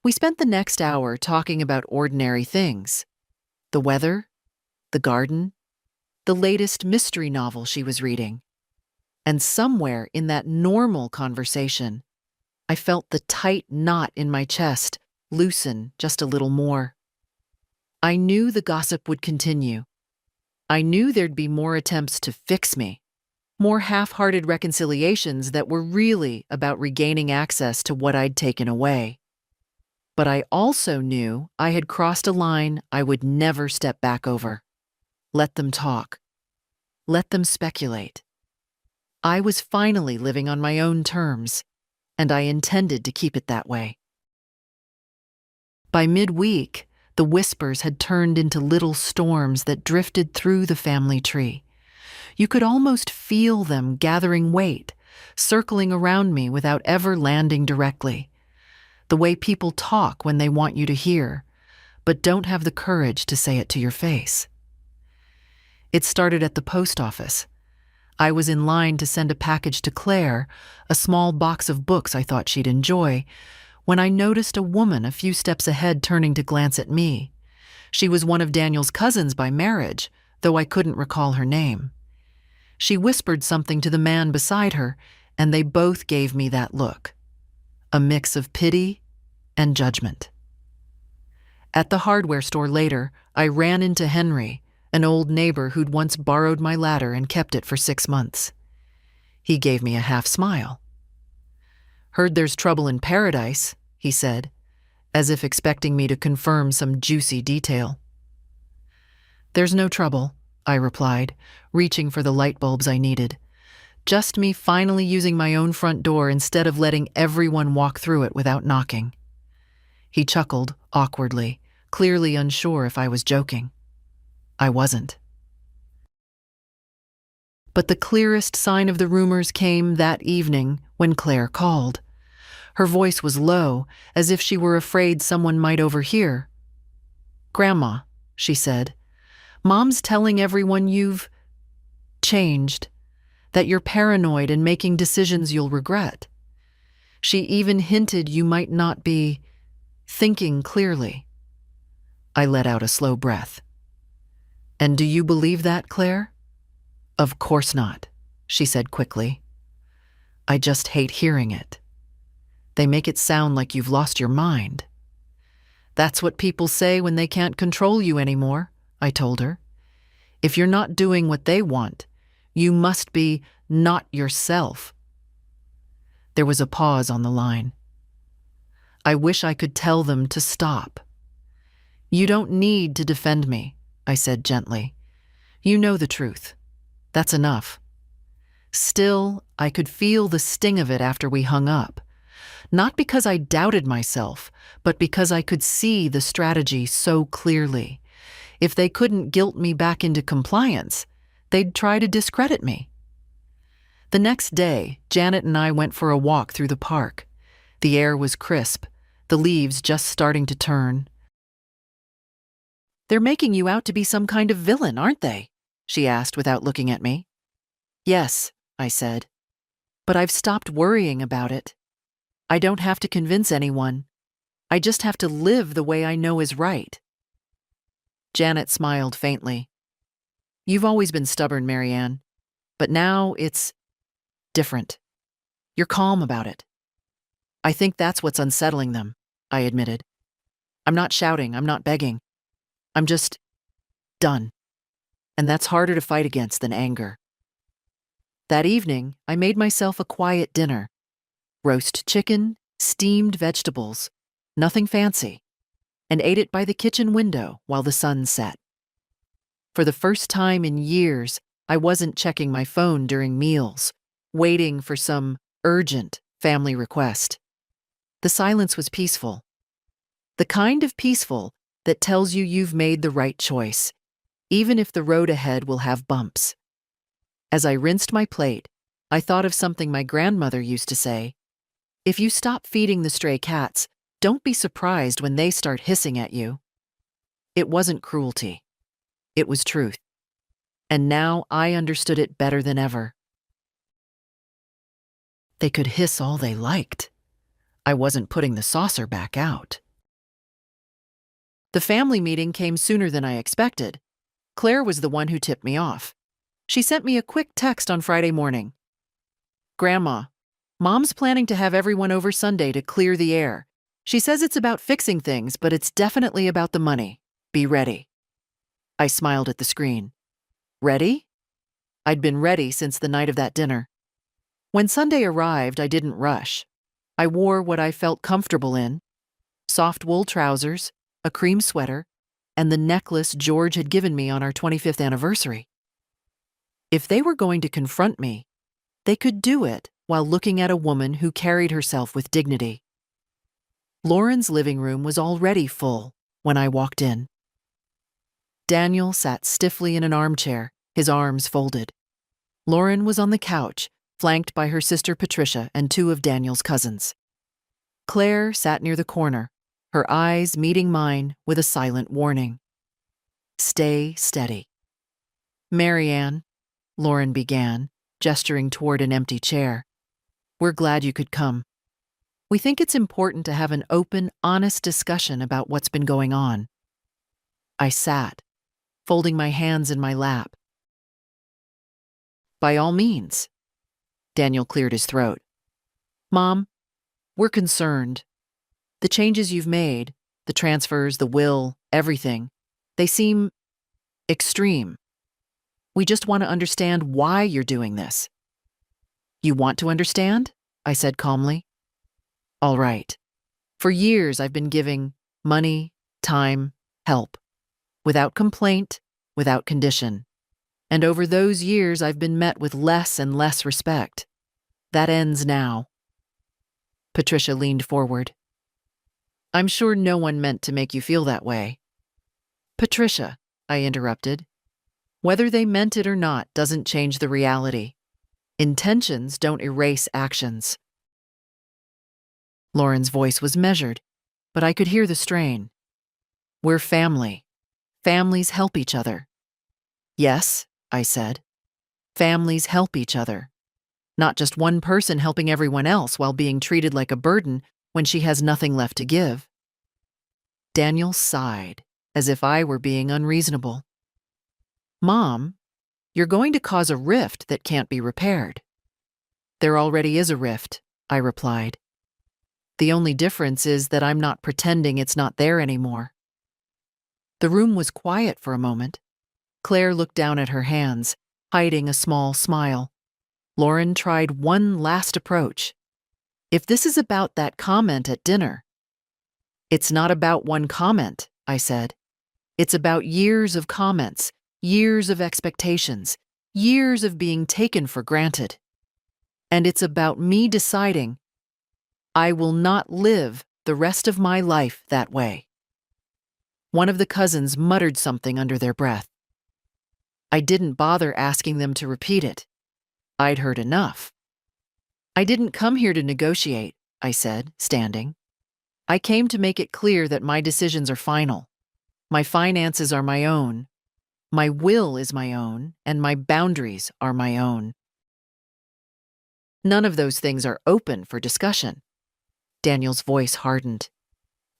We spent the next hour talking about ordinary things. The weather, the garden, the latest mystery novel she was reading. And somewhere in that normal conversation, I felt the tight knot in my chest loosen just a little more. I knew the gossip would continue. I knew there'd be more attempts to fix me, more half-hearted reconciliations that were really about regaining access to what I'd taken away. But I also knew I had crossed a line I would never step back over. Let them talk. Let them speculate. I was finally living on my own terms, and I intended to keep it that way. By midweek, the whispers had turned into little storms that drifted through the family tree. You could almost feel them gathering weight, circling around me without ever landing directly. The way people talk when they want you to hear, but don't have the courage to say it to your face. It started at the post office. I was in line to send a package to Claire, a small box of books I thought she'd enjoy, when I noticed a woman a few steps ahead turning to glance at me. She was one of Daniel's cousins by marriage, though I couldn't recall her name. She whispered something to the man beside her, and they both gave me that look. A mix of pity and judgment. At the hardware store later, I ran into Henry, an old neighbor who'd once borrowed my ladder and kept it for 6 months. He gave me a half smile. Heard there's trouble in paradise, he said, as if expecting me to confirm some juicy detail. There's no trouble, I replied, reaching for the light bulbs I needed. Just me finally using my own front door instead of letting everyone walk through it without knocking. He chuckled awkwardly, clearly unsure if I was joking. I wasn't. But the clearest sign of the rumors came that evening when Claire called. Her voice was low, as if she were afraid someone might overhear. "Grandma," she said, "Mom's telling everyone you've changed, that you're paranoid and making decisions you'll regret. She even hinted you might not be thinking clearly." I let out a slow breath. "And do you believe that, Claire?" "Of course not," she said quickly. "I just hate hearing it. They make it sound like you've lost your mind." "That's what people say when they can't control you anymore," I told her. "If you're not doing what they want, you must be not yourself." There was a pause on the line. "I wish I could tell them to stop." "You don't need to defend me," I said gently. "You know the truth. That's enough." Still, I could feel the sting of it after we hung up. Not because I doubted myself, but because I could see the strategy so clearly. If they couldn't guilt me back into compliance, they'd try to discredit me. The next day, Janet and I went for a walk through the park. The air was crisp, the leaves just starting to turn. "They're making you out to be some kind of villain, aren't they?" she asked without looking at me. "Yes," I said. "But I've stopped worrying about it. I don't have to convince anyone. I just have to live the way I know is right." Janet smiled faintly. "You've always been stubborn, Marianne, but now it's different. You're calm about it." "I think that's what's unsettling them," I admitted. "I'm not shouting, I'm not begging. I'm just done. And that's harder to fight against than anger." That evening, I made myself a quiet dinner. Roast chicken, steamed vegetables, nothing fancy, and ate it by the kitchen window while the sun set. For the first time in years, I wasn't checking my phone during meals, waiting for some urgent family request. The silence was peaceful. The kind of peaceful that tells you you've made the right choice, even if the road ahead will have bumps. As I rinsed my plate, I thought of something my grandmother used to say: "If you stop feeding the stray cats, don't be surprised when they start hissing at you." It wasn't cruelty. It was truth. And now I understood it better than ever. They could hiss all they liked. I wasn't putting the saucer back out. The family meeting came sooner than I expected. Claire was the one who tipped me off. She sent me a quick text on Friday morning. "Grandma, Mom's planning to have everyone over Sunday to clear the air. She says it's about fixing things, but it's definitely about the money. Be ready." I smiled at the screen. Ready? I'd been ready since the night of that dinner. When Sunday arrived, I didn't rush. I wore what I felt comfortable in: soft wool trousers, a cream sweater, and the necklace George had given me on our 25th anniversary. If they were going to confront me, they could do it while looking at a woman who carried herself with dignity. Lauren's living room was already full when I walked in. Daniel sat stiffly in an armchair, his arms folded. Lauren was on the couch, flanked by her sister Patricia and two of Daniel's cousins. Claire sat near the corner, her eyes meeting mine with a silent warning. "Stay steady." "Marianne," Lauren began, gesturing toward an empty chair, "we're glad you could come. We think it's important to have an open, honest discussion about what's been going on." I sat, folding my hands in my lap. "By all means." Daniel cleared his throat. "Mom, we're concerned. The changes you've made, the transfers, the will, everything, they seem extreme. We just want to understand why you're doing this." "You want to understand?" I said calmly. "All right. For years I've been giving money, time, help, without complaint, without condition. And over those years I've been met with less and less respect. That ends now." Patricia leaned forward. "I'm sure no one meant to make you feel that way." "Patricia," I interrupted, "whether they meant it or not doesn't change the reality. Intentions don't erase actions." Lauren's voice was measured, but I could hear the strain. "We're family. Families help each other." "Yes," I said. "Families help each other. Not just one person helping everyone else while being treated like a burden when she has nothing left to give." Daniel sighed, as if I were being unreasonable. "Mom, you're going to cause a rift that can't be repaired." "There already is a rift," I replied. "The only difference is that I'm not pretending it's not there anymore." The room was quiet for a moment. Claire looked down at her hands, hiding a small smile. Lauren tried one last approach. "If this is about that comment at dinner—" "It's not about one comment," I said. "It's about years of comments, years of expectations, years of being taken for granted. And it's about me deciding I will not live the rest of my life that way." One of the cousins muttered something under their breath. I didn't bother asking them to repeat it. I'd heard enough. I didn't come here to negotiate, I said, standing. I came to make it clear that my decisions are final. My finances are my own. My will is my own, and my boundaries are my own. None of those things are open for discussion. Daniel's voice hardened.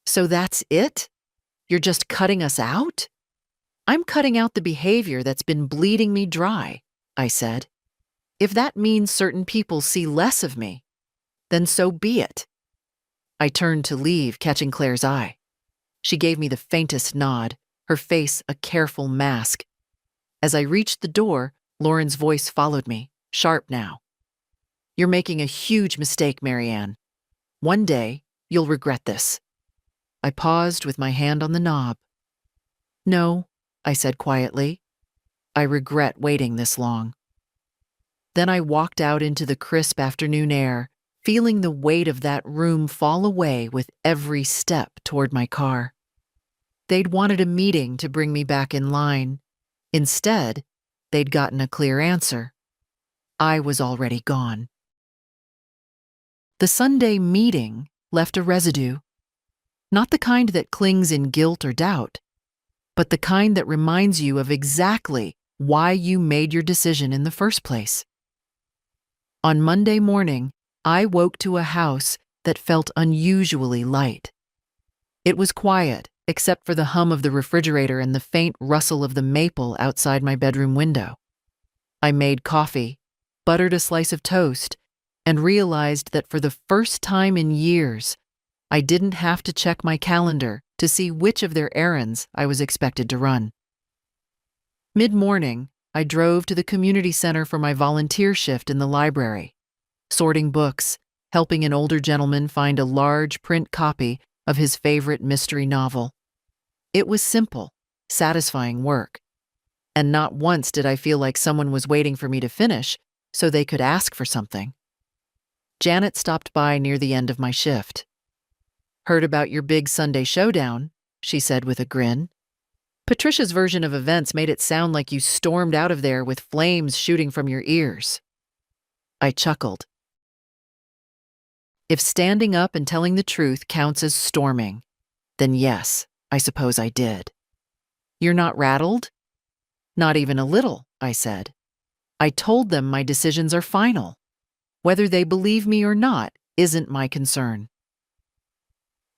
So that's it? You're just cutting us out? I'm cutting out the behavior that's been bleeding me dry, I said. If that means certain people see less of me, then so be it. I turned to leave, catching Claire's eye. She gave me the faintest nod, her face a careful mask. As I reached the door, Lauren's voice followed me, sharp now. You're making a huge mistake, Marianne. One day, you'll regret this. I paused with my hand on the knob. No, I said quietly. I regret waiting this long. Then I walked out into the crisp afternoon air, feeling the weight of that room fall away with every step toward my car. They'd wanted a meeting to bring me back in line. Instead, they'd gotten a clear answer. I was already gone. The Sunday meeting left a residue. Not the kind that clings in guilt or doubt, but the kind that reminds you of exactly why you made your decision in the first place. On Monday morning, I woke to a house that felt unusually light. It was quiet, except for the hum of the refrigerator and the faint rustle of the maple outside my bedroom window. I made coffee, buttered a slice of toast, and realized that for the first time in years, I didn't have to check my calendar to see which of their errands I was expected to run. Mid-morning, I drove to the community center for my volunteer shift in the library, sorting books, helping an older gentleman find a large print copy of his favorite mystery novel. It was simple, satisfying work, and not once did I feel like someone was waiting for me to finish so they could ask for something. Janet stopped by near the end of my shift. Heard about your big Sunday showdown, she said with a grin. Patricia's version of events made it sound like you stormed out of there with flames shooting from your ears. I chuckled. If standing up and telling the truth counts as storming, then yes, I suppose I did. You're not rattled? Not even a little, I said. I told them my decisions are final. Whether they believe me or not isn't my concern.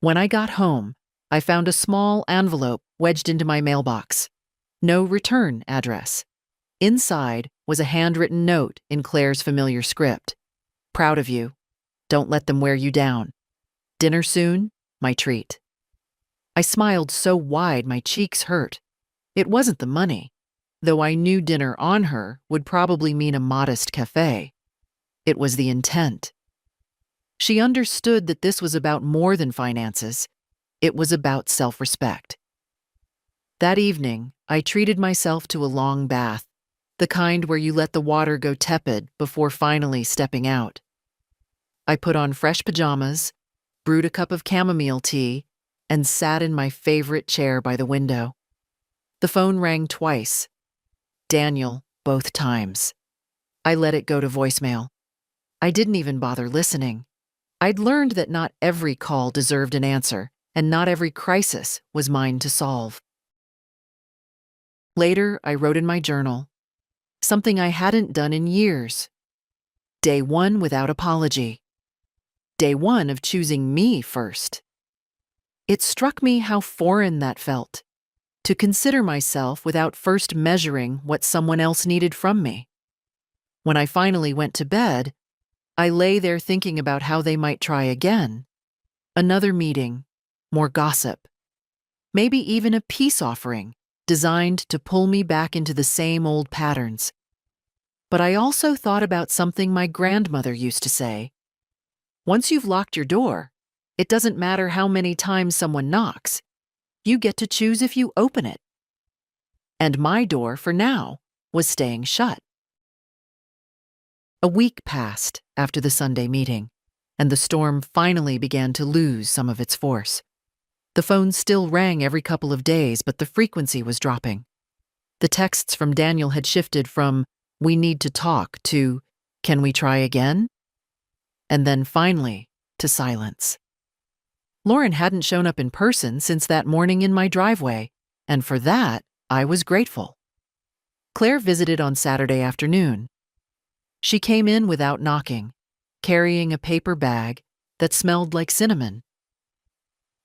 When I got home, I found a small envelope wedged into my mailbox. No return address. Inside was a handwritten note in Claire's familiar script. Proud of you. Don't let them wear you down. Dinner soon, my treat. I smiled so wide my cheeks hurt. It wasn't the money, though I knew dinner on her would probably mean a modest cafe. It was the intent. She understood that this was about more than finances. It was about self-respect. That evening, I treated myself to a long bath, the kind where you let the water go tepid before finally stepping out. I put on fresh pajamas, brewed a cup of chamomile tea, and sat in my favorite chair by the window. The phone rang twice. Daniel, both times. I let it go to voicemail. I didn't even bother listening. I'd learned that not every call deserved an answer, and not every crisis was mine to solve. Later, I wrote in my journal, something I hadn't done in years. Day 1 without apology. Day 1 of choosing me first. It struck me how foreign that felt, to consider myself without first measuring what someone else needed from me. When I finally went to bed, I lay there thinking about how they might try again. Another meeting, more gossip. Maybe even a peace offering designed to pull me back into the same old patterns. But I also thought about something my grandmother used to say. Once you've locked your door, it doesn't matter how many times someone knocks. You get to choose if you open it. And my door, for now, was staying shut. A week passed after the Sunday meeting, and the storm finally began to lose some of its force. The phone still rang every couple of days, but the frequency was dropping. The texts from Daniel had shifted from, "We need to talk," to, Can we try again? And then finally, to silence. Lauren hadn't shown up in person since that morning in my driveway, and for that, I was grateful. Claire visited on Saturday afternoon. She came in without knocking, carrying a paper bag that smelled like cinnamon.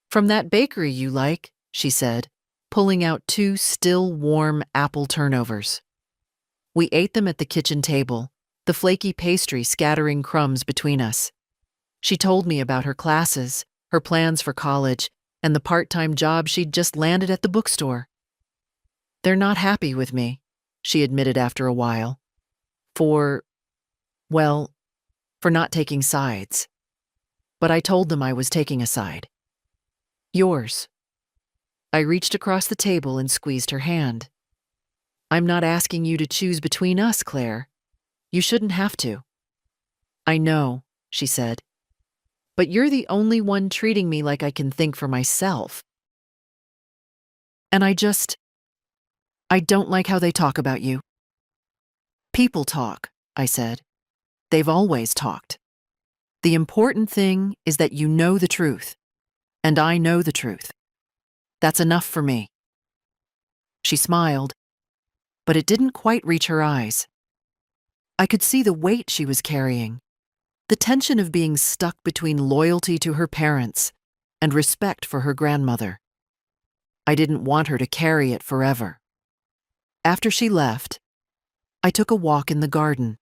"From that bakery you like," she said, pulling out 2 still warm apple turnovers. We ate them at the kitchen table, the flaky pastry scattering crumbs between us. She told me about her classes, her plans for college, and the part-time job she'd just landed at the bookstore. "They're not happy with me," she admitted after a while. Well, for not taking sides. But I told them I was taking a side. "Yours." I reached across the table and squeezed her hand. "I'm not asking you to choose between us, Claire. You shouldn't have to." "I know," she said. "But you're the only one treating me like I can think for myself. And I don't like how they talk about you." "People talk," I said. "They've always talked. The important thing is that you know the truth, and I know the truth. That's enough for me." She smiled, but it didn't quite reach her eyes. I could see the weight she was carrying, the tension of being stuck between loyalty to her parents and respect for her grandmother. I didn't want her to carry it forever. After she left, I took a walk in the garden.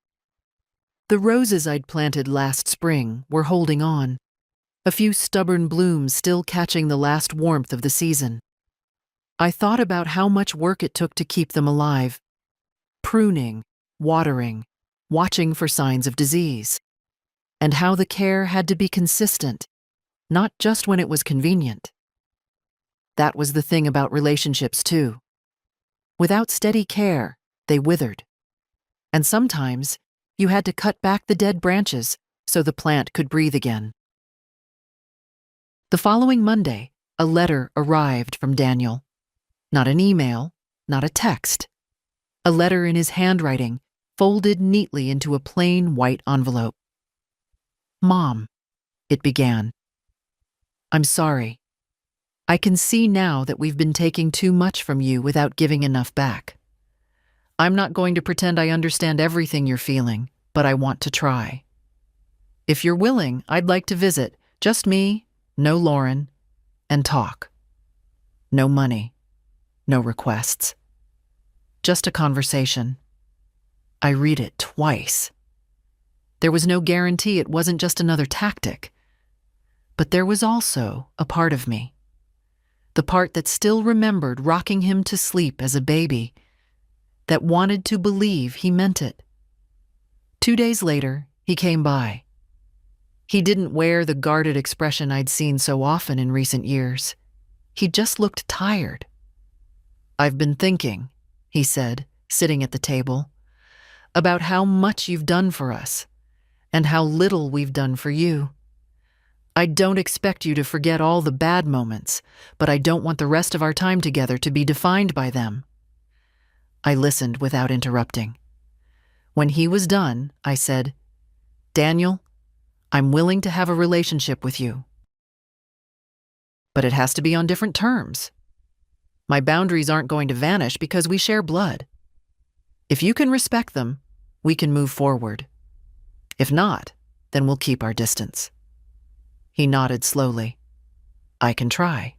The roses I'd planted last spring were holding on, a few stubborn blooms still catching the last warmth of the season. I thought about how much work it took to keep them alive, pruning, watering, watching for signs of disease, and how the care had to be consistent, not just when it was convenient. That was the thing about relationships, too. Without steady care, they withered. And sometimes, you had to cut back the dead branches so the plant could breathe again. The following Monday, a letter arrived from Daniel. Not an email, not a text. A letter in his handwriting, folded neatly into a plain white envelope. "Mom," it began. "I'm sorry. I can see now that we've been taking too much from you without giving enough back. I'm not going to pretend I understand everything you're feeling, but I want to try. If you're willing, I'd like to visit, just me, no Lauren, and talk. No money, no requests. Just a conversation." I read it twice. There was no guarantee it wasn't just another tactic. But there was also a part of me, the part that still remembered rocking him to sleep as a baby, that wanted to believe he meant it. 2 days later, he came by. He didn't wear the guarded expression I'd seen so often in recent years. He just looked tired. "I've been thinking," he said, sitting at the table, "about how much you've done for us, and how little we've done for you. I don't expect you to forget all the bad moments, but I don't want the rest of our time together to be defined by them." I listened without interrupting. When he was done, I said, "Daniel, I'm willing to have a relationship with you. But it has to be on different terms. My boundaries aren't going to vanish because we share blood. If you can respect them, we can move forward. If not, then we'll keep our distance." He nodded slowly. "I can try."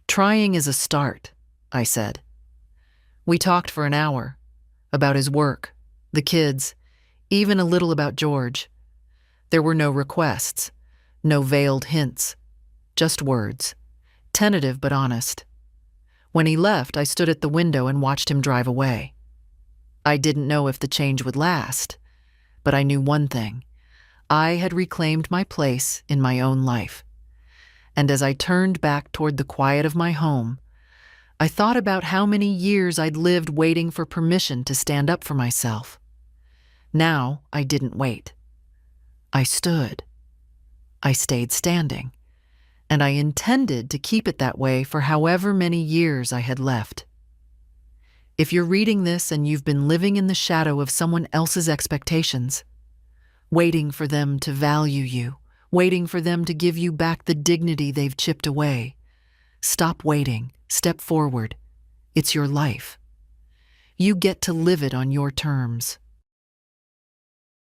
"Trying is a start," I said. We talked for an hour, about his work, the kids, even a little about George. There were no requests, no veiled hints, just words, tentative but honest. When he left, I stood at the window and watched him drive away. I didn't know if the change would last, but I knew one thing. I had reclaimed my place in my own life. And as I turned back toward the quiet of my home, I thought about how many years I'd lived waiting for permission to stand up for myself. Now I didn't wait. I stood. I stayed standing. And I intended to keep it that way for however many years I had left. If you're reading this and you've been living in the shadow of someone else's expectations, waiting for them to value you, waiting for them to give you back the dignity they've chipped away. Stop waiting. Step forward. It's your life. You get to live it on your terms.